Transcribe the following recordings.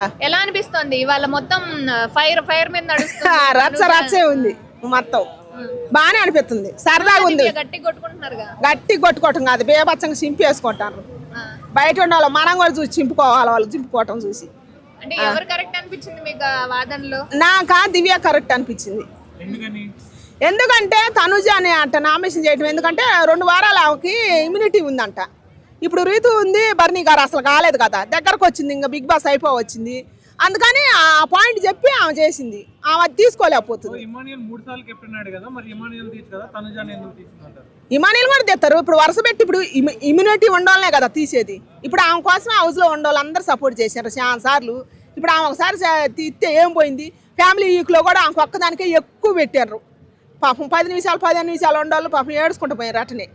ఎలా అనిపిస్తుంది ఇవాళ మొత్తం ఫైర్ మీద నడుస్తుంది రచ్చే ఉంది మొత్తం బానే అనిపిస్తుంది సరదాగా ఉంది గట్టి కొట్టుకుంటున్నారుగా గట్టి కొట్టుకోవటం కాదు బేబచ్చంగా చింపేసుకుంటారు బయట ఉన్న వాళ్ళు మనం కూడా చూసి చింపుకోవాలి వాళ్ళు చింపుకోవటం చూసి అంటే ఎవరు కరెక్ట్ అనిపించింది మీకు వాదనలో నాకా దివ్య కరెక్ట్ అనిపించింది ఎందుకంటే తనుజ అని అంట నామినేషన్ చేయటం ఎందుకంటే 2 వారాలు ఆమెకి ఇమ్యూనిటీ ఉందంట ఇప్పుడు రీతు ఉంది బర్నీ గారు అసలు కాలేదు కదా దగ్గరకు వచ్చింది ఇంకా బిగ్ బాస్ అయిపోవచ్చింది అందుకని ఆ పాయింట్ చెప్పి ఆమె చేసింది ఆమె తీసుకోలేకపోతుంది ఇమానియల్ కూడా తెస్తారు ఇప్పుడు వరుస పెట్టి ఇప్పుడు ఇమ్యూనిటీ ఉండాలనే కదా తీసేది ఇప్పుడు ఆమె కోసం హౌస్ లో ఉండాలి అందరు సపోర్ట్ చేశారు చాలా సార్లు ఇప్పుడు ఆమె ఒకసారి తీస్తే ఏం పోయింది ఫ్యామిలీ వీక్ లో కూడా ఆమెకు ఒక్కదానికే ఎక్కువ పెట్టారు పాపం 10 నిమిషాలు 15 నిమిషాలు ఉండాలి పాపం ఏడుచుకుంటూ పోయారు అటనే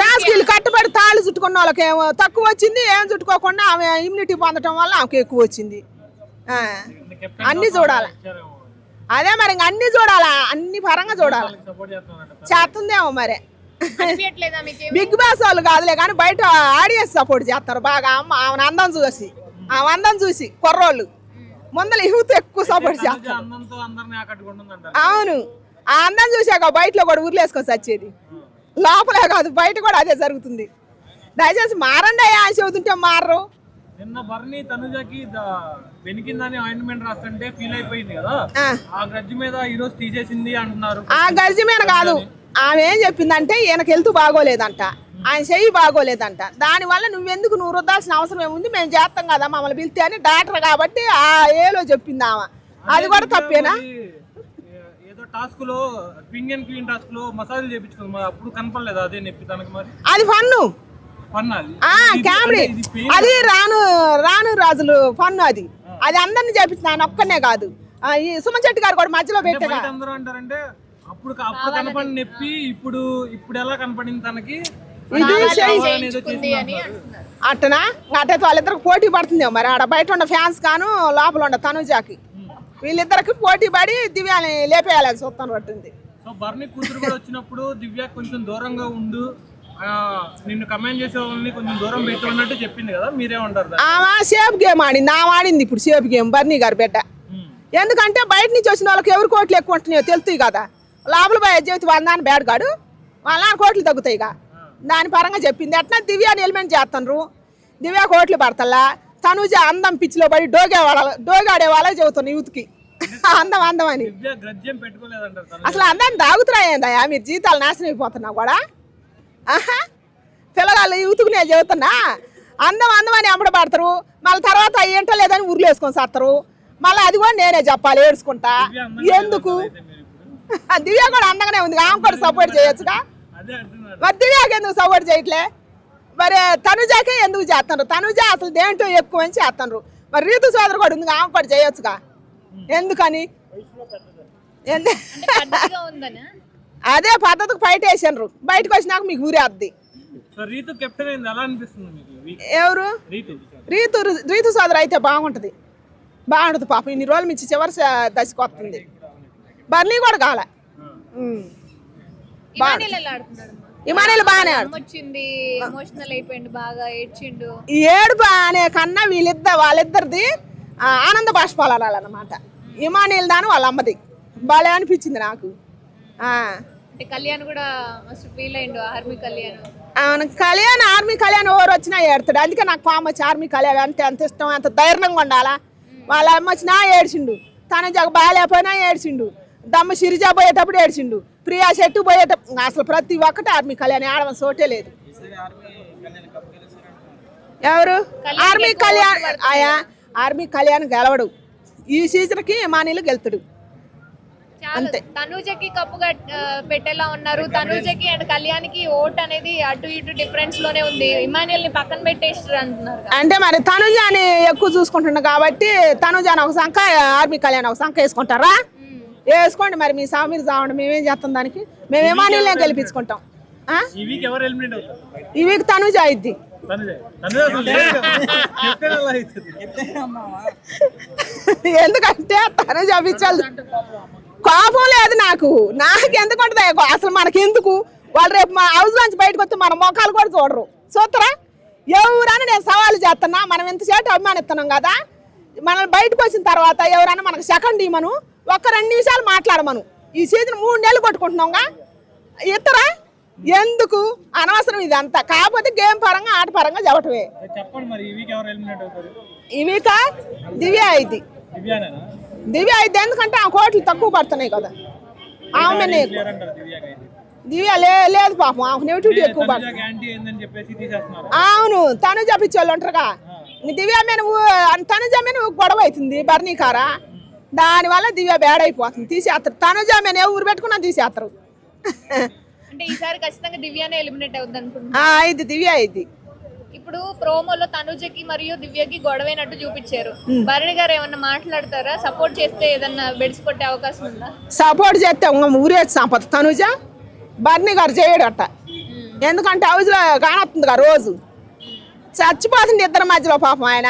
టాస్కీలు కట్టుబడి తాళ్ళు చుట్టుకున్న వాళ్ళకి ఏమో తక్కువ వచ్చింది ఏం చుట్టుకోకుండా ఆమె ఇమ్యూనిటీ పొందటం వల్ల ఆమెకు ఎక్కువ వచ్చింది అన్ని చూడాలి అదే మరి ఇంక అన్ని చూడాలా అన్ని పరంగా చూడాలి చేస్తుందేమో మరి బిగ్ బాస్ వాళ్ళు కాదులే కానీ బయట ఆడియన్స్ సపోర్ట్ చేస్తారు బాగా ఆమె అందం చూసి కుర్రోళ్ళు ముందర యూత్ ఎక్కువ సపోర్ట్ చేస్తారు అవును ఆ అందం చూసాక బయటలో కూడా ఊర్లేసుకొని వచ్చేది లోపలే కాదు బయట కూడా అదే జరుగుతుంది దయచేసి మారండి అయ్యా చెబుతుంటే మారరు నిన్న బర్నీ తనుజకి వెనికిందని ఆయింట్మెంట్ రాస్తుంటే ఫీల్ అయిపోయింది కదా ఆ గర్జి మీద ఈ రోజు తీసేసింది అంటున్నారు ఆ గర్జి మీద కాదు ఆమె ఏం చెప్పిందంటే ఈయనకి హెల్త్ బాగోలేదంట ఆయన చెయ్యి బాగోలేదంట దానివల్ల నువ్వెందుకు నువ్వు రుద్దాల్సిన అవసరం ఏముంది మేము చేస్తాం కదా మమ్మల్ని పిలితే అని డాక్టర్ కాబట్టి ఆ ఏలో చెప్పింది ఆమె అది కూడా తప్పేనా టాస్క్ లో క్వీన్ అండ్ క్వీన్ టాస్క్ లో మసాజ్ చేయించుకుంది మరి అప్పుడు కనపడలేదు అదే నొప్పి తనకి మరి అది ఫన్ను కామెడీ అది రాను రాజులు ఫన్ను అది అందరిని చేపించింది ఆయన ఒక్కనే కాదు ఈ సుమన్ శెట్టి గారు కూడా మధ్యలో పెట్టారు అందరూ అంటారంటే అప్పుడు కనపడి నొప్పి ఇప్పుడు ఎలా కనపడింది తనకి అట్టనా అట్టయితే వాళ్ళిద్దరికి పోటీ పడుతుందేమో మరి ఆడ బయట ఉన్న ఫ్యాన్స్ కాను లోపల ఉండ తనుజాకి వీళ్ళిద్దరికి పోటీ పడి దివ్యాని లేపేయాలని చూస్తాను పట్టింది సో బర్నీ కూతురు కూడా వచ్చినప్పుడు దివ్య కొంచెం దూరంగా ఉండు నిన్ను కమెంట్ చేసే వాళ్ళని కొంచెం దూరం పెట్టమన్నట్టు చెప్పింది కదా మీరేమంటారు ఆమె సేఫ్ గేమ్ ఆడింది ఆడింది ఇప్పుడు సేఫ్ గేమ్ బర్నీ గారు బిడ్డ ఎందుకంటే బయట నుంచి వచ్చిన వాళ్ళకి ఎవరు కోట్లు ఎక్కువ ఉంటున్నాయో తెలుస్తాయి కదా లోపల పోయి జీవితం వాళ్ళ నాన్న బేడగాడు వాళ్ళ నాన్న కోట్లు తగ్గుతాయి దాని పరంగా చెప్పింది అట్లా దివ్యాని ఎలిమెంట్ చేస్తున్నారు దివ్య కోట్లు పడతల్లా తనుజ అందం పిచ్చిలో పడి డోగాడే వాళ్ళే చెబుతాను యూత్కి అందం అని అసలు అందాన్ని తాగుతున్నాయందయ్యా మీరు జీతాలు నాశనం అయిపోతున్నా కూడా పిల్లగాళ్ళు యూత్కి నేను చెబుతున్నా అందం అని అమ్మడ పడతారు మళ్ళీ తర్వాత ఏంటో లేదని ఊర్లు వేసుకొని చేస్తారు మళ్ళీ అది కూడా నేనే చెప్పాలి ఏడ్చుకుంటా ఎందుకు దివ్య కూడా అందంగానే ఉంది ఆమె కూడా సపోర్ట్ చేయొచ్చుగా మరి దివ్యకి ఎందుకు సపోర్ట్ చేయట్లే మరి తనుజాకే ఎందుకు చేస్తున్నారు తనుజ అసలు దేంట్లో ఎక్కువ అని చేస్తున్నారు మరి రీతు సోదరు కూడా ఉంది ఆమె కూడా చేయొచ్చుగా ఎందుకని అదే పద్ధతికి బయట వేసారు బయటకు వచ్చినాక మీకు ఊరేద్ది ఎవరు రీతు సోదరు అయితే బాగుంటది పాపం ఇన్ని రోజులు మించి చివరి దశకు వస్తుంది బర్నీ కూడా కాల ఇమానియల్ బాగానే ఏడుపు అనే కన్నా వాళ్ళిద్దరిది ఆనంద బాష్పాలన్నమాట ఇమానియల్ దాని వాళ్ళ అమ్మది బాగా అనిపించింది నాకు ఆర్మీ కళ్యాణ్ ఎవరు వచ్చినా ఏడుతాడు అందుకే నాకు పాము వచ్చి ఆర్మీ కళ్యాణ్ అంటే అంత ఇష్టం అంత ధైర్యంగా ఉండాలా వాళ్ళ అమ్మ వచ్చినా ఏడ్చిండు తన జగ బాగాలేకపోయినా ఏడ్చిండు దమ్మ సిరిజా పోయేటప్పుడు ఏడ్చిండు ప్రియా శెట్టి పోయేటప్పుడు అసలు ప్రతి ఒక్కటి ఆర్మీ కళ్యాణ్ ఆడమని చోటే లేదు ఎవరు ఆర్మీ కళ్యాణ్ గెలవడు ఈ సీజన్కి ఇమానీలు గెలుతాడు అంతే తనుజకి కప్పు పెట్టేలా ఉన్నారు తనుజకి అండ్ కళ్యాణ్కి ఓట్ అనేది అటు ఇటు డిఫరెన్స్ లోనే ఉంది ఇమానియల్ ని పక్కన పెట్టేస్తారు అంటున్నారు అంటే మరి తనుజాని ఎక్కువ చూసుకుంటున్నా కాబట్టి తనుజాని ఒక సంఖ ఆర్మీ కళ్యాణ్ ఒక సంఖ వేసుకుంటారా వేసుకోండి మరి మీ మీరు చావండి మేమేం చేస్తాం దానికి మేము ఇమానియల్నే గెలిపించుకుంటాం ఈ వీక్ తనుజ అయిద్ది ఎందుకంటే తనుజ పిచ్చాలి కోపం లేదు నాకు ఎందుకు ఉంటుంది అసలు మనకెందుకు వాళ్ళు రేపు మా హౌస్ నుంచి బయటకు వస్తే మన మొఖాలు కూడా చూడరు చూస్తారా ఎవరన్నా నేను సవాలు చేస్తున్నా, మనం ఇంతసేపు అభిమానిస్తున్నాం కదా, మనం బయటకు వచ్చిన తర్వాత ఎవరన్నా మనకు సెకండ్ ఇవ్వను, ఒక్క 2 నిమిషాలు మాట్లాడమను. ఈ సీజన్ 3 నెలలు కొట్టుకుంటున్నాంగా, ఇతరా ఎందుకు అనవసరం ఇదంతా. కాకపోతే గేమ్ పరంగా ఆట పరంగా చెప్పటమే. చెప్పండి మరి, ఈ వీక్ ఎవరు ఎలిమినేట్ అవుతారు? ఈ వీక్ దివ్య అయింది. దివ్య అయింది ఎందుకంటే ఆ కోట్లు తక్కువ పడుతున్నాయి కదా. ఆమె దివ్య లేదు పాపం, ఆమె నెగిటివిటీ ఎక్కువ పడుతుంది. అవును, తనుజ పిచ్చోళ్ళు ఉంటారుగా, దివ్య మీద తనుజ మీద గొడవ అవుతుంది బర్నీకారా, దానివల్ల దివ్య బేడైపోతుంది, తీసేస్తారు. తనుజ మీద ఊరు పెట్టుకున్నా తీసేస్తారు. అంటే ఈసారి ఖచ్చితంగా దివ్యనే ఎలిమినేట్ అవుతుంది అనుకుంటున్నా. ఇది దివ్య అయింది. ఇప్పుడు ప్రోమోలో తనుజకి మరియు దివ్యకి గొడవైనట్టు చూపించారు. భరణి గారు ఏమన్నా మాట్లాడతారా? సపోర్ట్ చేస్తే ఏదన్నా బెడిసి కొట్టే అవకాశం ఉందా? సపోర్ట్ చేస్తే ఊరేసి సంపద తనుజ, భరణి గారు చేయడట. ఎందుకంటే హౌస్లో కానొస్తుంది కదా రోజు, చచ్చిపోతుంది ఇద్దరి మధ్యలో పాపం ఆయన.